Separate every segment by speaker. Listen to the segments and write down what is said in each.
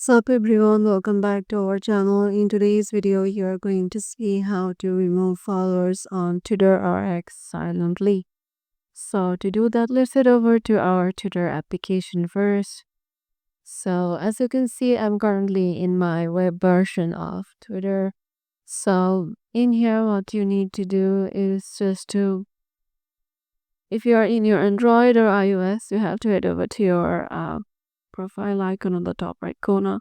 Speaker 1: Sup everyone, welcome back to our channel. In today's video, you are going to see how to remove followers on Twitter or X silently. So to do that, let's head over to our Twitter application first. So as you can see, I'm currently in my web version of Twitter. So in here, what you need to do is if you are in your Android or iOS, you have to head over to your profile icon on the top right corner.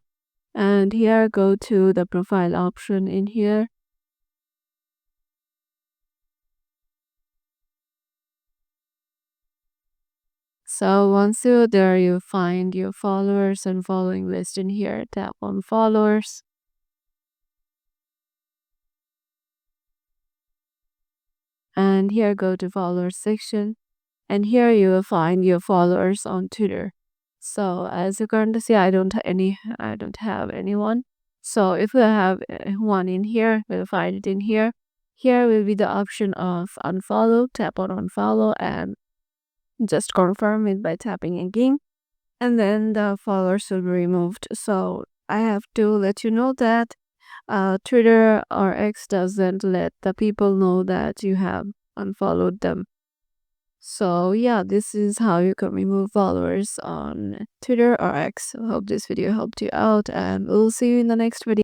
Speaker 1: And here, go to the profile option in here. So once you're there, you find your followers and following list in here. Tap on followers. And here, go to followers section. And here you will find your followers on Twitter. So as you currently see, I don't have anyone. So if we have one in here, we'll find it in here. Here will be the option of unfollow. Tap on unfollow and just confirm it by tapping again, and then the followers will be removed. So I have to let you know that Twitter or X doesn't let the people know that you have unfollowed them. So yeah, this is how you can remove followers on Twitter or X. I hope this video helped you out, and we'll see you in the next video.